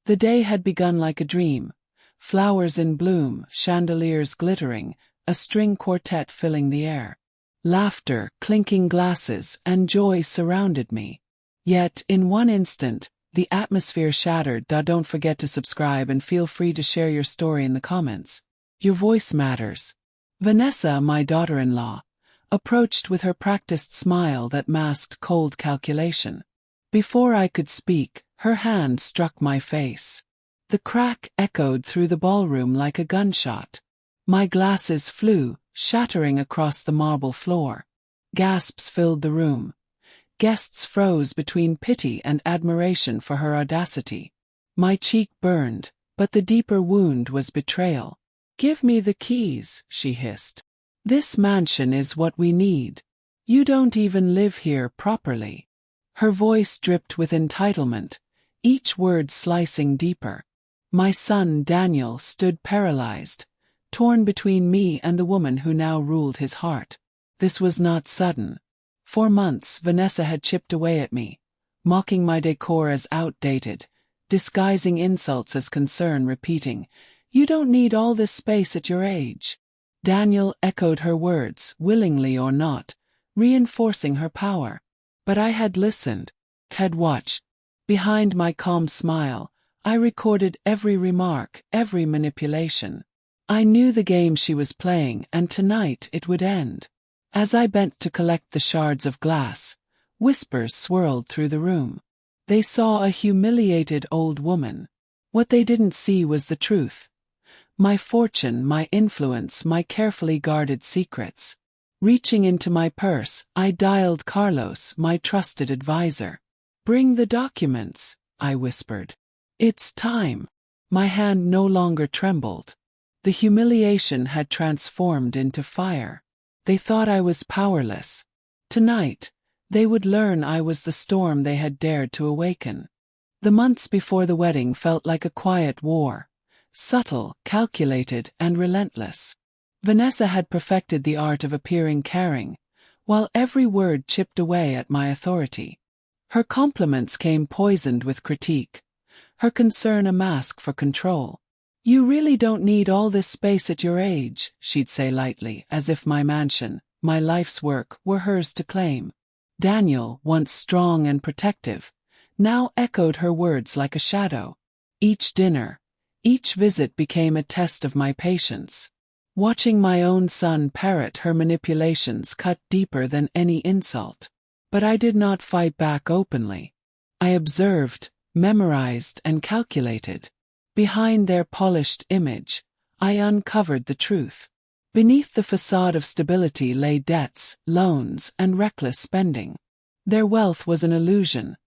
The day had begun like a dream. Flowers in bloom, chandeliers glittering, a string quartet filling the air. Laughter, clinking glasses, and joy surrounded me. Yet, in one instant, the atmosphere shattered. Don't forget to subscribe and feel free to share your story in the comments. Your voice matters. Vanessa, my daughter-in-law, approached with her practiced smile that masked cold calculation. Before I could speak, her hand struck my face. The crack echoed through the ballroom like a gunshot. My glasses flew, shattering across the marble floor. Gasps filled the room. Guests froze between pity and admiration for her audacity. My cheek burned, but the deeper wound was betrayal. "Give me the keys," she hissed. "This mansion is what we need. You don't even live here properly." Her voice dripped with entitlement, each word slicing deeper. My son Daniel stood paralyzed, torn between me and the woman who now ruled his heart. This was not sudden. For months Vanessa had chipped away at me, mocking my decor as outdated, disguising insults as concern, repeating, "You don't need all this space at your age." Daniel echoed her words, willingly or not, reinforcing her power. But I had listened, had watched. Behind my calm smile, I recorded every remark, every manipulation. I knew the game she was playing, and tonight it would end. As I bent to collect the shards of glass, whispers swirled through the room. They saw a humiliated old woman. What they didn't see was the truth. My fortune, my influence, my carefully guarded secrets. Reaching into my purse, I dialed Carlos, my trusted advisor. "Bring the documents," I whispered. "It's time." My hand no longer trembled. The humiliation had transformed into fire. They thought I was powerless. Tonight, they would learn I was the storm they had dared to awaken. The months before the wedding felt like a quiet war, subtle, calculated, and relentless. Vanessa had perfected the art of appearing caring, while every word chipped away at my authority. Her compliments came poisoned with critique, her concern a mask for control. "You really don't need all this space at your age," she'd say lightly, as if my mansion, my life's work, were hers to claim. Daniel, once strong and protective, now echoed her words like a shadow. Each dinner, each visit became a test of my patience. Watching my own son parrot her manipulations cut deeper than any insult. But I did not fight back openly. I observed, memorized, and calculated. Behind their polished image, I uncovered the truth. Beneath the facade of stability lay debts, loans, and reckless spending. Their wealth was an illusion,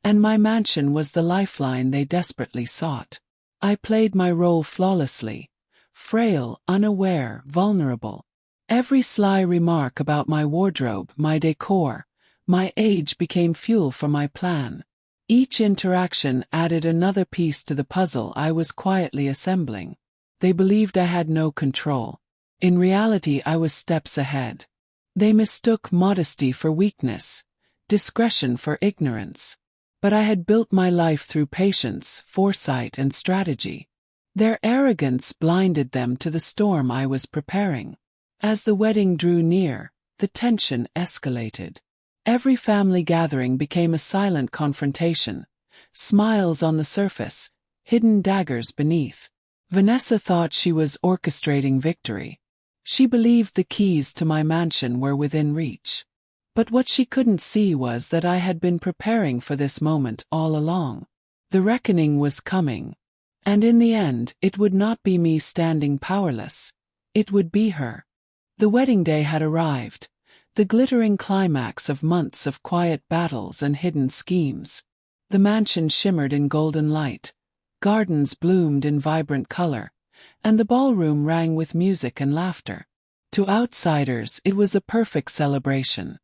and my mansion was the lifeline they desperately sought. I played my role flawlessly, frail, unaware, vulnerable. Every sly remark about my wardrobe, my decor, my age became fuel for my plan. Each interaction added another piece to the puzzle I was quietly assembling. They believed I had no control. In reality, I was steps ahead. They mistook modesty for weakness, discretion for ignorance. But I had built my life through patience, foresight, and strategy. Their arrogance blinded them to the storm I was preparing. As the wedding drew near, the tension escalated. Every family gathering became a silent confrontation, smiles on the surface, hidden daggers beneath. Vanessa thought she was orchestrating victory. She believed the keys to my mansion were within reach. But what she couldn't see was that I had been preparing for this moment all along. The reckoning was coming. And in the end, it would not be me standing powerless. It would be her. The wedding day had arrived, the glittering climax of months of quiet battles and hidden schemes. The mansion shimmered in golden light, gardens bloomed in vibrant color, and the ballroom rang with music and laughter. To outsiders, it was a perfect celebration.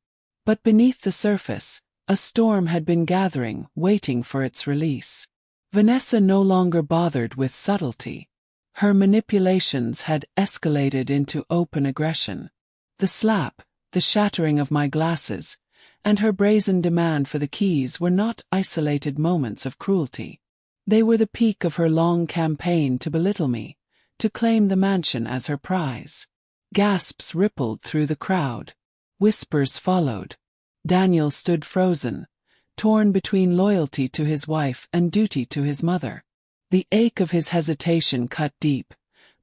But beneath the surface, a storm had been gathering, waiting for its release. Vanessa no longer bothered with subtlety. Her manipulations had escalated into open aggression. The slap, the shattering of my glasses, and her brazen demand for the keys were not isolated moments of cruelty. They were the peak of her long campaign to belittle me, to claim the mansion as her prize. Gasps rippled through the crowd. Whispers followed. Daniel stood frozen, torn between loyalty to his wife and duty to his mother. The ache of his hesitation cut deep,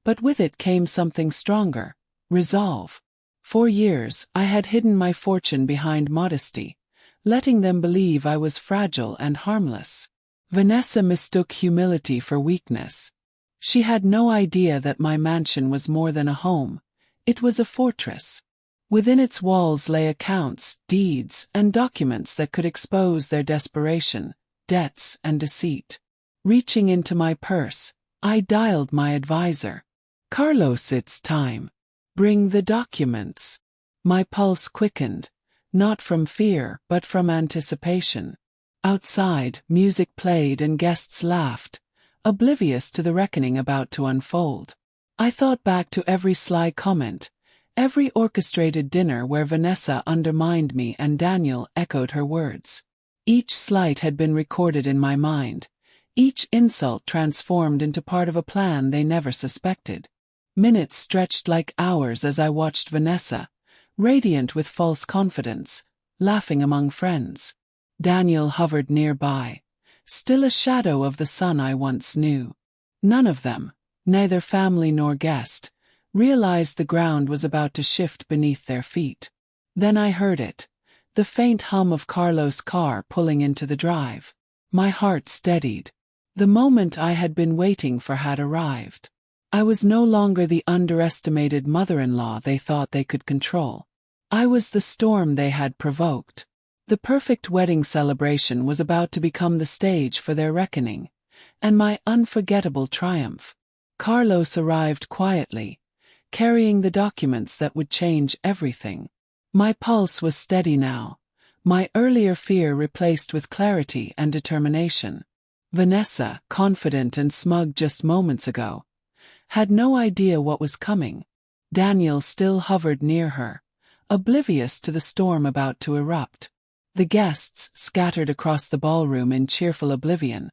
but with it came something stronger: resolve. For years, I had hidden my fortune behind modesty, letting them believe I was fragile and harmless. Vanessa mistook humility for weakness. She had no idea that my mansion was more than a home. It was a fortress. Within its walls lay accounts, deeds, and documents that could expose their desperation, debts, and deceit. Reaching into my purse, I dialed my advisor. "Carlos, it's time. Bring the documents." My pulse quickened, not from fear but from anticipation. Outside, music played and guests laughed, oblivious to the reckoning about to unfold. I thought back to every sly comment, every orchestrated dinner where Vanessa undermined me and Daniel echoed her words. Each slight had been recorded in my mind, each insult transformed into part of a plan they never suspected. Minutes stretched like hours as I watched Vanessa, radiant with false confidence, laughing among friends. Daniel hovered nearby, still a shadow of the son I once knew. None of them, neither family nor guest, realized the ground was about to shift beneath their feet. Then I heard it, the faint hum of Carlos' car pulling into the drive. My heart steadied. The moment I had been waiting for had arrived. I was no longer the underestimated mother-in-law they thought they could control. I was the storm they had provoked. The perfect wedding celebration was about to become the stage for their reckoning, and my unforgettable triumph. Carlos arrived quietly, carrying the documents that would change everything. My pulse was steady now, my earlier fear replaced with clarity and determination. Vanessa, confident and smug just moments ago, had no idea what was coming. Daniel still hovered near her, oblivious to the storm about to erupt. The guests, scattered across the ballroom in cheerful oblivion,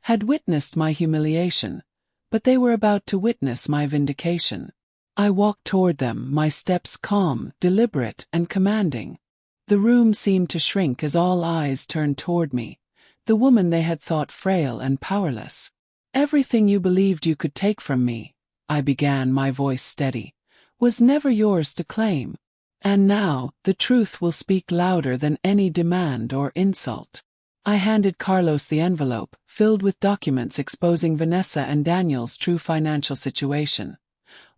had witnessed my humiliation, but they were about to witness my vindication. I walked toward them, my steps calm, deliberate, and commanding. The room seemed to shrink as all eyes turned toward me, the woman they had thought frail and powerless. "Everything you believed you could take from me," I began, my voice steady, "was never yours to claim. And now, the truth will speak louder than any demand or insult." I handed Carlos the envelope, filled with documents exposing Vanessa and Daniel's true financial situation.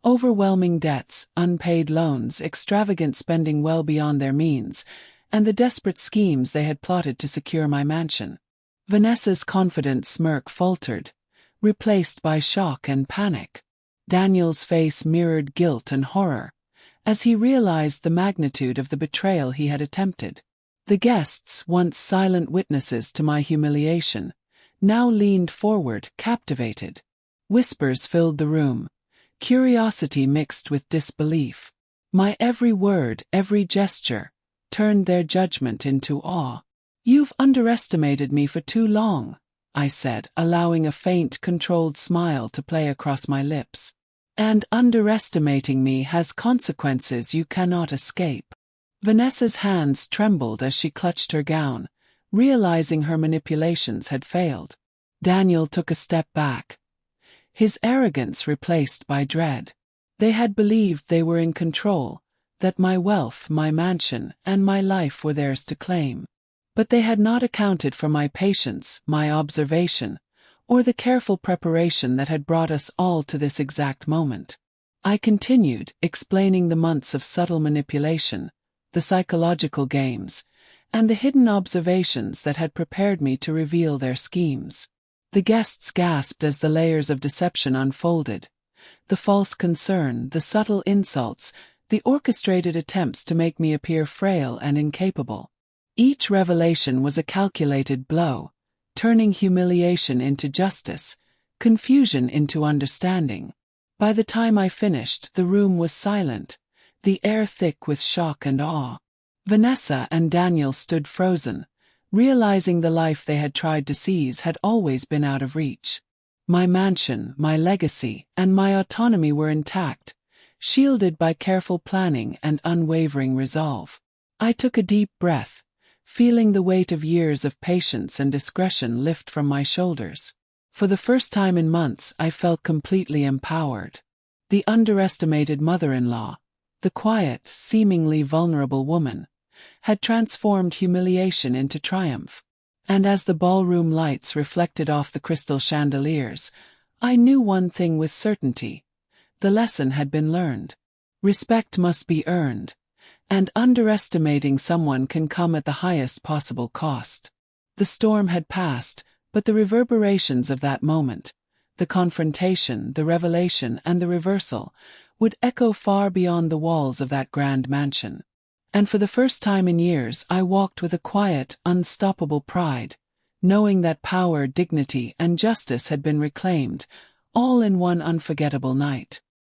Overwhelming debts, unpaid loans, extravagant spending well beyond their means, and the desperate schemes they had plotted to secure my mansion. Vanessa's confident smirk faltered, replaced by shock and panic. Daniel's face mirrored guilt and horror, as he realized the magnitude of the betrayal he had attempted. The guests, once silent witnesses to my humiliation, now leaned forward, captivated. Whispers filled the room, curiosity mixed with disbelief. My every word, every gesture, turned their judgment into awe. "You've underestimated me for too long," I said, allowing a faint, controlled smile to play across my lips. "And underestimating me has consequences you cannot escape." Vanessa's hands trembled as she clutched her gown, realizing her manipulations had failed. Daniel took a step back, his arrogance replaced by dread. They had believed they were in control, that my wealth, my mansion, and my life were theirs to claim. But they had not accounted for my patience, my observation, or the careful preparation that had brought us all to this exact moment. I continued, explaining the months of subtle manipulation, the psychological games, and the hidden observations that had prepared me to reveal their schemes. The guests gasped as the layers of deception unfolded, the false concern, the subtle insults, the orchestrated attempts to make me appear frail and incapable. Each revelation was a calculated blow, turning humiliation into justice, confusion into understanding. By the time I finished, the room was silent, the air thick with shock and awe. Vanessa and Daniel stood frozen, realizing the life they had tried to seize had always been out of reach. My mansion, my legacy, and my autonomy were intact, shielded by careful planning and unwavering resolve. I took a deep breath, feeling the weight of years of patience and discretion lift from my shoulders. For the first time in months, I felt completely empowered. The underestimated mother-in-law, the quiet, seemingly vulnerable woman, had transformed humiliation into triumph. And as the ballroom lights reflected off the crystal chandeliers, I knew one thing with certainty. The lesson had been learned. Respect must be earned, and underestimating someone can come at the highest possible cost. The storm had passed, but the reverberations of that moment, the confrontation, the revelation, and the reversal, would echo far beyond the walls of that grand mansion. And for the first time in years I walked with a quiet, unstoppable pride, knowing that power, dignity, and justice had been reclaimed, all in one unforgettable night.